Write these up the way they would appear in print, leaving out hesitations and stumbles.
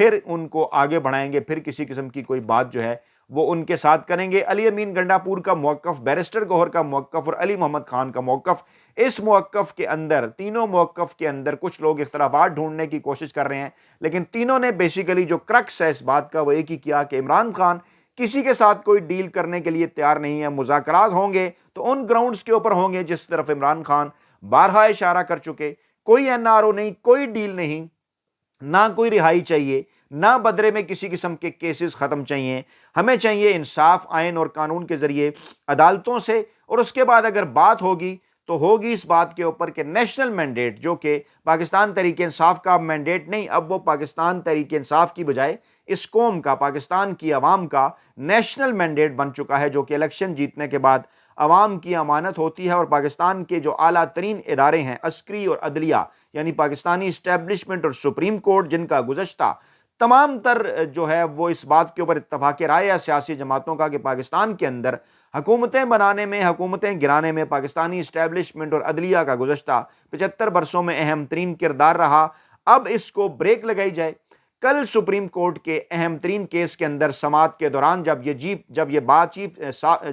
پھر ان کو آگے بڑھائیں گے، پھر کسی قسم کی کوئی بات جو ہے وہ ان کے ساتھ کریں گے۔ علی امین گنڈا پور کا موقف، بیرسٹر گوہر کا موقف اور علی محمد خان کا موقف، اس موقف کے اندر، تینوں موقف کے اندر کچھ لوگ اختلافات ڈھونڈنے کی کوشش کر رہے ہیں، لیکن تینوں نے بیسیکلی جو کرکس ہے اس بات کا وہ ایک ہی کیا کہ عمران خان کسی کے ساتھ کوئی ڈیل کرنے کے لیے تیار نہیں ہے۔ مذاکرات ہوں گے تو ان گراؤنڈز کے اوپر ہوں گے جس طرف عمران خان بارہا اشارہ کر چکے۔ کوئی NRO نہیں، کوئی ڈیل نہیں، نہ کوئی رہائی چاہیے، نہ بدلے میں کسی قسم کے کیسز ختم چاہیے۔ ہمیں چاہیے انصاف آئین اور قانون کے ذریعے عدالتوں سے، اور اس کے بعد اگر بات ہوگی تو ہوگی اس بات کے اوپر کہ نیشنل مینڈیٹ، جو کہ پاکستان تحریک انصاف کا مینڈیٹ نہیں، اب وہ پاکستان تحریک انصاف کی بجائے اس قوم کا، پاکستان کی عوام کا نیشنل مینڈیٹ بن چکا ہے، جو کہ الیکشن جیتنے کے بعد عوام کی امانت ہوتی ہے۔ اور پاکستان کے جو اعلیٰ ترین ادارے ہیں، عسکری اور عدلیہ، یعنی پاکستانی اسٹیبلشمنٹ اور سپریم کورٹ، جن کا گزشتہ تمام تر جو ہے وہ اس بات کے اوپر اتفاق رائے ہے سیاسی جماعتوں کا کہ پاکستان کے اندر حکومتیں بنانے میں، حکومتیں گرانے میں پاکستانی اسٹیبلشمنٹ اور عدلیہ کا گزشتہ 75 برسوں میں اہم ترین کردار رہا، اب اس کو بریک لگائی جائے۔ کل سپریم کورٹ کے اہم ترین کیس کے اندر سماعت کے دوران جب یہ بات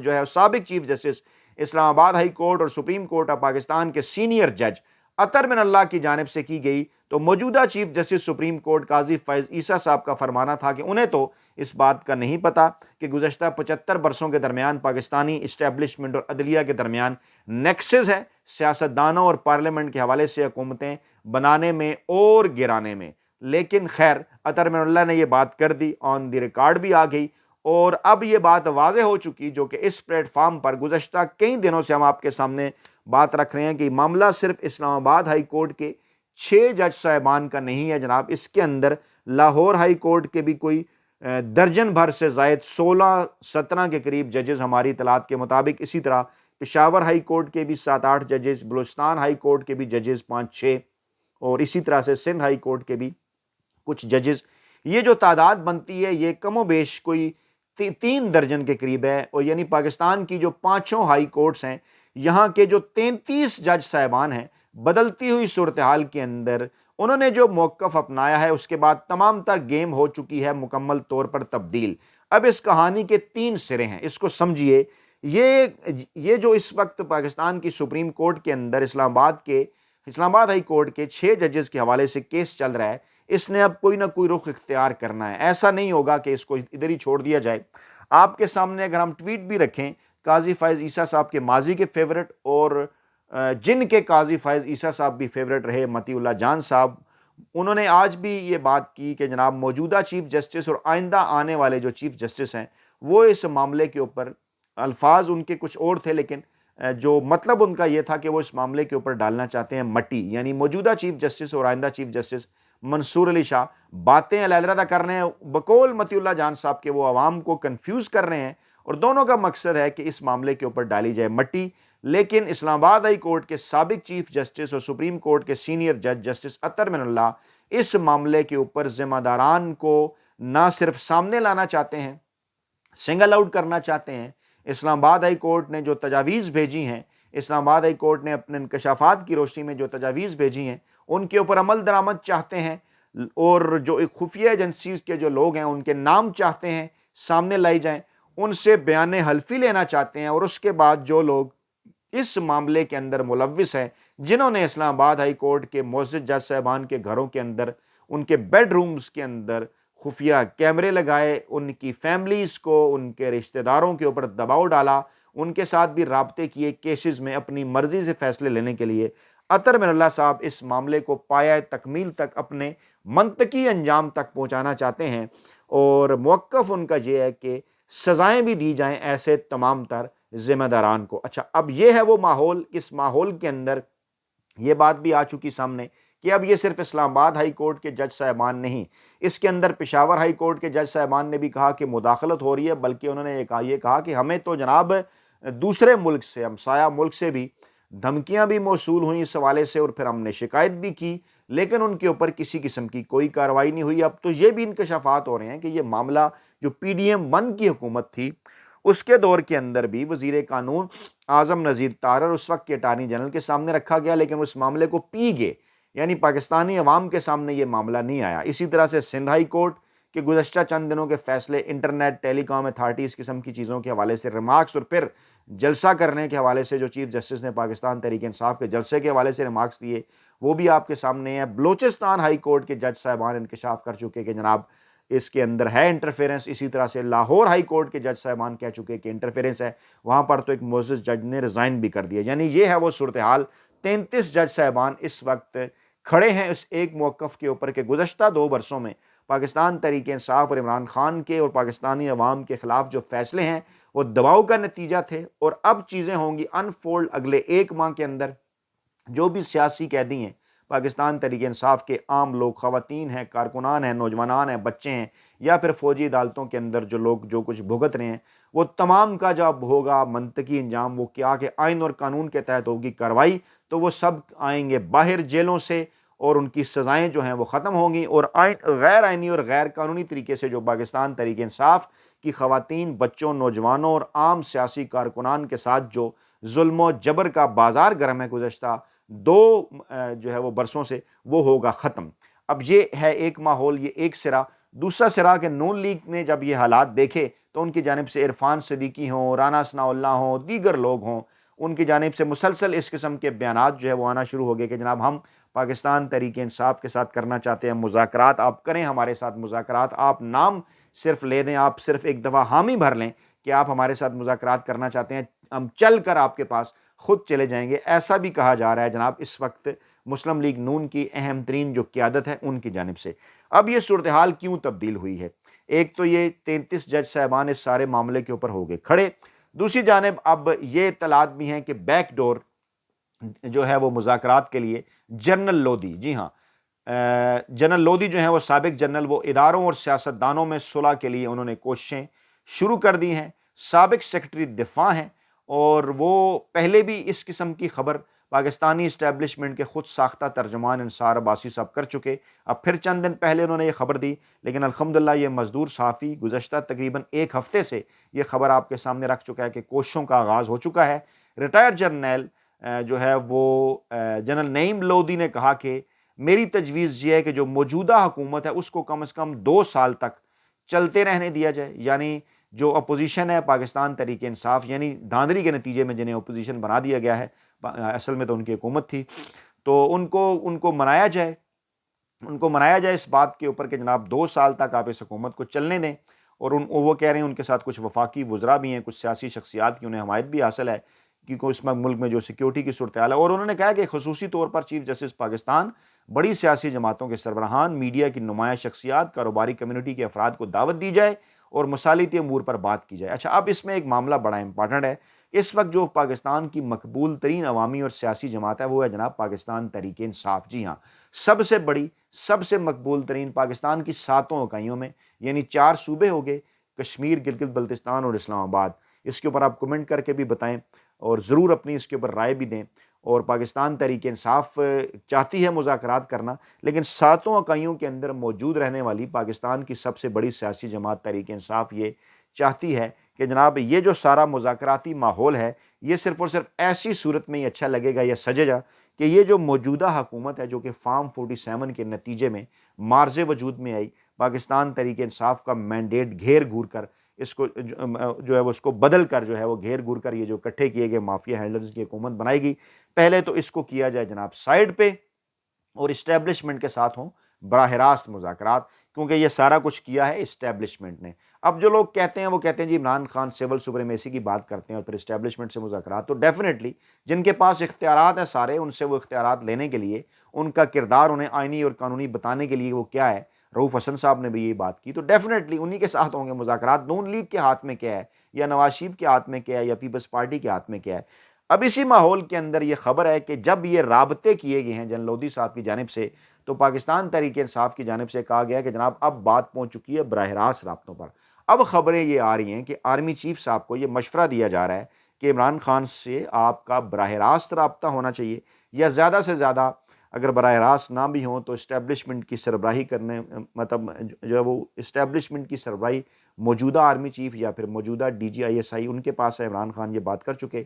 جو ہے سابق چیف جسٹس اسلام آباد ہائی کورٹ اور سپریم کورٹ آف پاکستان کے سینئر جج اطہر من اللہ کی جانب سے کی گئی، تو موجودہ چیف جسٹس سپریم کورٹ قاضی فیض عیسیٰ صاحب کا فرمانا تھا کہ انہیں تو اس بات کا نہیں پتا کہ گزشتہ 75 برسوں کے درمیان پاکستانی اسٹیبلشمنٹ اور عدلیہ کے درمیان نیکسز ہے، سیاستدانوں اور پارلیمنٹ کے حوالے سے حکومتیں بنانے میں اور گرانے میں۔ لیکن خیر، اطہر من اللہ نے یہ بات کر دی، آن دی ریکارڈ بھی آ گئی، اور اب یہ بات واضح ہو چکی، جو کہ اس پلیٹ فارم پر گزشتہ کئی دنوں سے ہم آپ کے سامنے بات رکھ رہے ہیں کہ معاملہ صرف اسلام آباد ہائی کورٹ کے 6 جج صاحبان کا نہیں ہے جناب، اس کے اندر لاہور ہائی کورٹ کے بھی کوئی درجن بھر سے زائد 16-17 کے قریب ججز ہماری اطلاعات کے مطابق، اسی طرح پشاور ہائی کورٹ کے بھی 7-8 ججز، بلوچستان ہائی کورٹ کے بھی ججز 5-6، اور اسی طرح سے سندھ ہائی کورٹ کے بھی کچھ ججز۔ یہ جو تعداد بنتی ہے یہ کم و بیش کوئی 3 درجن کے قریب ہے، اور یعنی پاکستان کی جو 5 ہائی کورٹس ہیں، یہاں کے جو 33 جج صاحبان ہیں، بدلتی ہوئی صورتحال کے اندر انہوں نے جو موقف اپنایا ہے، اس کے بعد تمام تر گیم ہو چکی ہے مکمل طور پر تبدیل۔ اب اس کہانی کے 3 سرے ہیں، اس کو سمجھیے۔ یہ جو اس وقت پاکستان کی سپریم کورٹ کے اندر اسلام آباد ہائی کورٹ کے 6 ججز کے حوالے سے کیس چل رہا ہے، اس نے اب کوئی نہ کوئی رخ اختیار کرنا ہے۔ ایسا نہیں ہوگا کہ اس کو ادھر ہی چھوڑ دیا جائے۔ آپ کے سامنے اگر ہم ٹویٹ بھی رکھیں قاضی فیض عیسیٰ صاحب کے ماضی کے فیورٹ، اور جن کے قاضی فیض عیسیٰ صاحب بھی فیورٹ رہے، متی اللہ جان صاحب، انہوں نے آج بھی یہ بات کی کہ جناب موجودہ چیف جسٹس اور آئندہ آنے والے جو چیف جسٹس ہیں وہ اس معاملے کے اوپر، الفاظ ان کے کچھ اور تھے لیکن جو مطلب ان کا یہ تھا کہ وہ اس معاملے کے اوپر ڈالنا چاہتے ہیں مٹی، یعنی موجودہ چیف جسٹس اور آئندہ چیف جسٹس منصور علی شاہ باتیں علیحدہ کر رہے ہیں بقول متی اللہ جان صاحب کے، وہ عوام کو کنفیوز کر رہے ہیں، اور دونوں کا مقصد ہے کہ اس معاملے کے اوپر ڈالی جائے مٹی۔ لیکن اسلام آباد ہائی کورٹ کے سابق چیف جسٹس اور سپریم کورٹ کے سینئر جج جسٹس اطہر من اللہ اس معاملے کے اوپر ذمہ داران کو نہ صرف سامنے لانا چاہتے ہیں، سنگل آؤٹ کرنا چاہتے ہیں۔ اسلام آباد ہائی کورٹ نے جو تجاویز بھیجی ہیں، اسلام آباد ہائی کورٹ نے اپنے انکشافات کی روشنی میں جو تجاویز بھیجی ہیں ان کے اوپر عمل درآمد چاہتے ہیں، اور جو ایک خفیہ ایجنسیز کے جو لوگ ہیں ان کے نام چاہتے ہیں سامنے لائی جائیں، ان سے بیان حلفی لینا چاہتے ہیں، اور اس کے بعد جو لوگ اس معاملے کے اندر ملوث ہیں، جنہوں نے اسلام آباد ہائی کورٹ کے معزز جج صاحبان کے گھروں کے اندر، ان کے بیڈ رومز کے اندر خفیہ کیمرے لگائے، ان کی فیملیز کو، ان کے رشتہ داروں کے اوپر دباؤ ڈالا، ان کے ساتھ بھی رابطے کیے کیسز میں اپنی مرضی سے فیصلے لینے کے لیے، اطہر من اللہ صاحب اس معاملے کو پایہ تکمیل تک، اپنے منطقی انجام تک پہنچانا چاہتے ہیں، اور موقف ان کا یہ ہے کہ سزائیں بھی دی جائیں ایسے تمام تر ذمہ داران کو۔ اچھا، اب یہ ہے وہ ماحول، اس ماحول کے اندر یہ بات بھی آ چکی سامنے کہ اب یہ صرف اسلام آباد ہائی کورٹ کے جج صاحبان نہیں، اس کے اندر پشاور ہائی کورٹ کے جج صاحبان نے بھی کہا کہ مداخلت ہو رہی ہے، بلکہ انہوں نے یہ کہا کہ ہمیں تو جناب دوسرے ملک سے، ہمسایہ ملک سے بھی دھمکیاں بھی موصول ہوئیں اس حوالے سے، اور پھر ہم نے شکایت بھی کی، لیکن ان کے اوپر کسی قسم کی کوئی کارروائی نہیں ہوئی۔ اب تو یہ بھی انکشافات ہو رہے ہیں کہ یہ معاملہ جو PDM-1 کی حکومت تھی اس کے دور کے اندر بھی وزیر قانون اعظم نذیر طارر اس وقت کے اٹارنی جنرل کے سامنے رکھا گیا، لیکن اس معاملے کو پی گئے، یعنی پاکستانی عوام کے سامنے یہ معاملہ نہیں آیا۔ اسی طرح سے سندھ ہائی کورٹ کہ گزشتہ چند دنوں کے فیصلے انٹرنیٹ، ٹیلی کام اتھارٹی، اس قسم کی چیزوں کے حوالے سے ریمارکس، اور پھر جلسہ کرنے کے حوالے سے جو چیف جسٹس نے پاکستان تحریک انصاف کے جلسے کے حوالے سے ریمارکس دیے وہ بھی آپ کے سامنے ہیں۔ بلوچستان ہائی کورٹ کے جج صاحبان انکشاف کر چکے کہ جناب اس کے اندر ہے انٹرفیرنس، اسی طرح سے لاہور ہائی کورٹ کے جج صاحبان کہہ چکے کہ انٹرفیرنس ہے، وہاں پر تو ایک معزز جج نے ریزائن بھی کر دیا۔ یعنی یہ ہے وہ صورتحال، 33 جج صاحبان اس وقت کھڑے ہیں اس ایک موقف کے اوپر کہ گزشتہ 2 برسوں میں پاکستان تحریک انصاف اور عمران خان کے اور پاکستانی عوام کے خلاف جو فیصلے ہیں وہ دباؤ کا نتیجہ تھے، اور اب چیزیں ہوں گی انفولڈ اگلے 1 ماہ کے اندر۔ جو بھی سیاسی قیدی ہیں پاکستان تحریک انصاف کے، عام لوگ، خواتین ہیں، کارکنان ہیں، نوجوانان ہیں، بچے ہیں، یا پھر فوجی عدالتوں کے اندر جو لوگ جو کچھ بھگت رہے ہیں، وہ تمام کا جب ہوگا منطقی انجام وہ کیا کہ آئین اور قانون کے تحت ہوگی کارروائی، تو وہ سب آئیں گے باہر جیلوں سے، اور ان کی سزائیں جو ہیں وہ ختم ہوں گی، اور غیر آئینی اور غیر قانونی طریقے سے جو پاکستان تحریک انصاف کی خواتین، بچوں، نوجوانوں اور عام سیاسی کارکنان کے ساتھ جو ظلم و جبر کا بازار گرم ہے گزشتہ 2 جو ہے وہ برسوں سے، وہ ہوگا ختم۔ اب یہ ہے ایک ماحول، یہ ایک سرا۔ دوسرا سرا کہ نون لیگ نے جب یہ حالات دیکھے تو ان کی جانب سے عرفان صدیقی ہوں، رانا ثناء اللہ ہوں، دیگر لوگ ہوں، ان کی جانب سے مسلسل اس قسم کے بیانات جو ہے وہ آنا شروع ہو گئے کہ جناب ہم پاکستان تحریک انصاف کے ساتھ کرنا چاہتے ہیں مذاکرات، آپ کریں ہمارے ساتھ مذاکرات، آپ نام صرف لے دیں، آپ صرف ایک دفعہ حامی بھر لیں کہ آپ ہمارے ساتھ مذاکرات کرنا چاہتے ہیں، ہم چل کر آپ کے پاس خود چلے جائیں گے۔ ایسا بھی کہا جا رہا ہے جناب اس وقت مسلم لیگ نون کی اہم ترین جو قیادت ہے ان کی جانب سے۔ اب یہ صورتحال کیوں تبدیل ہوئی ہے؟ ایک تو یہ 33 جج صاحبان اس سارے معاملے کے اوپر ہو گئے کھڑے، دوسری جانب اب یہ اطلاعات بھی ہیں کہ بیک ڈور جو ہے وہ مذاکرات کے لیے جنرل لودھی، جی ہاں جنرل لودھی جو ہیں وہ سابق جنرل، وہ اداروں اور سیاستدانوں میں صلح کے لیے انہوں نے کوششیں شروع کر دی ہیں، سابق سیکرٹری دفاع ہیں، اور وہ پہلے بھی اس قسم کی خبر پاکستانی اسٹیبلشمنٹ کے خود ساختہ ترجمان انصار عباسی صاحب کر چکے۔ اب پھر چند دن پہلے انہوں نے یہ خبر دی، لیکن الحمدللہ یہ مزدور صحافی گزشتہ تقریباً 1 ہفتے سے یہ خبر آپ کے سامنے رکھ چکا ہے کہ کوششوں کا آغاز ہو چکا ہے۔ ریٹائر جرنیل جو ہے وہ جنرل نعیم لودھی نے کہا کہ میری تجویز یہ ہے کہ جو موجودہ حکومت ہے اس کو کم از کم 2 سال تک چلتے رہنے دیا جائے، یعنی جو اپوزیشن ہے پاکستان تحریک انصاف، یعنی دھاندلی کے نتیجے میں جنہیں اپوزیشن بنا دیا گیا ہے، اصل میں تو ان کی حکومت تھی، تو ان کو منایا جائے، ان کو منایا جائے اس بات کے اوپر کہ جناب 2 سال تک آپ اس حکومت کو چلنے دیں۔ اور وہ کہہ رہے ہیں ان کے ساتھ کچھ وفاقی وزراء بھی ہیں، کچھ سیاسی شخصیات کی انہیں حمایت بھی حاصل ہے کیونکہ اس ملک میں جو سیکیورٹی کی صورتحال ہے، اور انہوں نے کہا کہ خصوصی طور پر چیف جسٹس پاکستان، بڑی سیاسی جماعتوں کے سربراہان، میڈیا کی نمایاں شخصیات، کاروباری کمیونٹی کے افراد کو دعوت دی جائے اور مصالحتی امور پر بات کی جائے۔ اچھا، اب اس میں ایک معاملہ بڑا امپارٹنٹ ہے، اس وقت جو پاکستان کی مقبول ترین عوامی اور سیاسی جماعت ہے وہ ہے جناب پاکستان تحریک انصاف۔ جی ہاں، سب سے بڑی، سب سے مقبول ترین، پاکستان کی 7 اکائیوں میں، یعنی 4 صوبے ہو گئے، کشمیر، گلگت بلتستان اور اسلام آباد۔ اس کے اوپر آپ کمنٹ کر کے بھی بتائیں اور ضرور اپنی اس کے اوپر رائے بھی دیں۔ اور پاکستان تحریک انصاف چاہتی ہے مذاکرات کرنا، لیکن 7 اکائیوں کے اندر موجود رہنے والی پاکستان کی سب سے بڑی سیاسی جماعت تحریک انصاف یہ چاہتی ہے کہ جناب یہ جو سارا مذاکراتی ماحول ہے یہ صرف اور صرف ایسی صورت میں ہی اچھا لگے گا یا سجے گا کہ یہ جو موجودہ حکومت ہے جو کہ فارم 47 کے نتیجے میں مارز وجود میں آئی، پاکستان تحریک انصاف کا مینڈیٹ گھیر گھور کر اس کو جو ہے وہ اس کو بدل کر جو ہے وہ گھیر گھور کر یہ جو اکٹھے کیے گئے مافیا ہینڈلرز کی حکومت بنائے گی۔ پہلے تو اس کو کیا جائے جناب سائیڈ پہ اور اسٹیبلشمنٹ کے ساتھ ہوں براہ راست مذاکرات، کیونکہ یہ سارا کچھ کیا ہے اسٹیبلشمنٹ نے۔ اب جو لوگ کہتے ہیں وہ کہتے ہیں جی عمران خان سول سپریمیسی کی بات کرتے ہیں اور پھر اسٹیبلشمنٹ سے مذاکرات، تو ڈیفینیٹلی جن کے پاس اختیارات ہیں سارے، ان سے وہ اختیارات لینے کے لیے، ان کا کردار انہیں آئینی اور قانونی بتانے کے لیے وہ کیا ہے، رؤوف حسن صاحب نے بھی یہی بات کی، تو ڈیفینیٹلی انہی کے ساتھ ہوں گے مذاکرات۔ نون لیگ کے ہاتھ میں کیا ہے، یا نواز شریف کے ہاتھ میں کیا ہے، یا پیپلز پارٹی کے ہاتھ میں کیا ہے؟ اب اسی ماحول کے اندر یہ خبر ہے کہ جب یہ رابطے کیے گئے ہیں جنرل لودھی صاحب کی جانب سے، تو پاکستان تحریک انصاف کی جانب سے کہا گیا کہ جناب اب بات پہنچ چکی ہے براہ راست رابطوں پر۔ اب خبریں یہ آ رہی ہیں کہ آرمی چیف صاحب کو یہ مشورہ دیا جا رہا ہے کہ عمران خان سے آپ کا براہ راست رابطہ ہونا چاہیے، یا زیادہ سے زیادہ اگر براہ راست نہ بھی ہوں تو اسٹیبلشمنٹ کی سربراہی کرنے، مطلب جو ہے وہ اسٹیبلشمنٹ کی سربراہی موجودہ آرمی چیف یا پھر موجودہ ڈی جی آئی ایس آئی ان کے پاس ہے، عمران خان یہ بات کر چکے،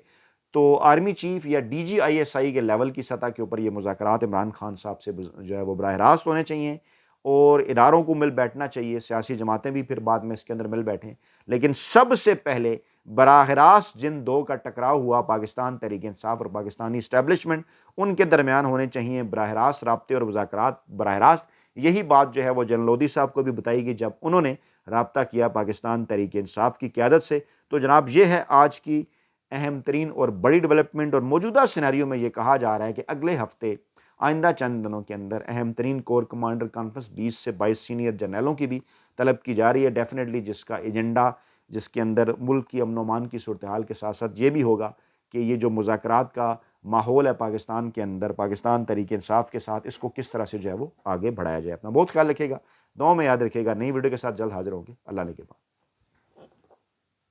تو آرمی چیف یا D G I S I کے لیول کی سطح کے اوپر یہ مذاکرات عمران خان صاحب سے جو ہے وہ براہ راست ہونے چاہیے، اور اداروں کو مل بیٹھنا چاہیے، سیاسی جماعتیں بھی پھر بعد میں اس کے اندر مل بیٹھیں، لیکن سب سے پہلے براہ راست جن دو کا ٹکراؤ ہوا، پاکستان تحریک انصاف اور پاکستانی اسٹیبلشمنٹ، ان کے درمیان ہونے چاہیے براہ راست رابطے اور مذاکرات براہ راست۔ یہی بات جو ہے وہ جنرل لودھی صاحب کو بھی بتائی گئی جب انہوں نے رابطہ کیا پاکستان تحریک انصاف کی قیادت سے۔ تو جناب یہ ہے آج کی اہم ترین اور بڑی ڈیولپمنٹ، اور موجودہ سینیریو میں یہ کہا جا رہا ہے کہ اگلے ہفتے آئندہ چند دنوں کے اندر اہم ترین کور کمانڈر کانفرنس 20 سے 22 سینئر جرنیلوں کی بھی طلب کی جا رہی ہے ڈیفینیٹلی، جس کا ایجنڈا، جس کے اندر ملک کی امن و امان کی صورتحال کے ساتھ ساتھ یہ بھی ہوگا کہ یہ جو مذاکرات کا ماحول ہے پاکستان کے اندر پاکستان تحریک انصاف کے ساتھ، اس کو کس طرح سے جو ہے وہ آگے بڑھایا جائے۔ اپنا بہت خیال رکھیے گا، دعاؤں میں یاد رکھیے گا۔ نئی ویڈیو کے ساتھ جلد حاضر ہوں گے۔ اللہ نے کے بعد۔